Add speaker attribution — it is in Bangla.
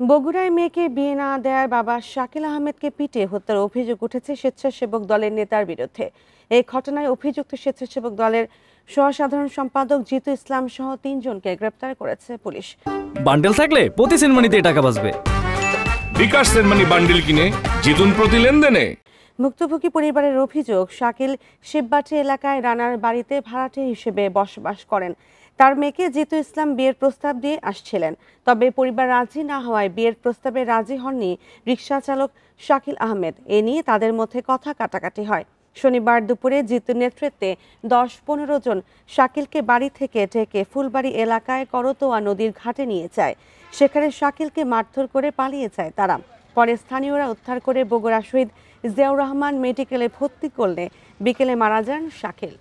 Speaker 1: বগুড়ায় মেয়েকে বিয়ে না দেওয়ার বাবা শাকিল আহমেদকে পিটিয়ে হত্যার অভিযোগ উঠেছে স্বেচ্ছাসেবক দলের নেতার বিরুদ্ধে। এই ঘটনায় অভিযুক্ত স্বেচ্ছাসেবক দলের সহসাধারণ সম্পাদক জিতু ইসলাম সহ ৩ জনকে গ্রেপ্তার করেছে পুলিশ।
Speaker 2: বান্ডেল থাকলে প্রতি সেনমানিতে টাকা বাঁচবে।
Speaker 3: বিকাশ সেনমানি বান্ডেল কিনে জিতুন প্রতি লেনদেনে।
Speaker 1: ভুক্তভোগী পরিবারের অভিযোগ, শাকিল শিববাটি এলাকায় রানার বাড়িতে ভাড়াটিয়া হিসেবে বসবাস করেন। তার মেয়েকে জিতু ইসলাম বিয়ের প্রস্তাব দিয়ে আসছিলেন, তবে পরিবার রাজি না হওয়ায় বিয়ের প্রস্তাবে রাজি হননি রিকশা চালক শাকিল আহমেদ। এ নিয়ে তাদের মধ্যে কথা কাটাকাটি হয়। শনিবার দুপুরে জিতুর নেতৃত্বে ১০-১৫ জন শাকিলকে বাড়ি থেকে ডেকে ফুলবাড়ি এলাকায় করতোয়া নদীর ঘাটে নিয়ে যায়। সেখানে শাকিলকে মারধর করে পালিয়ে যায় তারা। পরে স্থানীয়রা উদ্ধার করে বগুড়া শহীদ জিয়াউর রহমান মেডিকেলে ভর্তি করলে বিকেলে মারা যান শাকিল।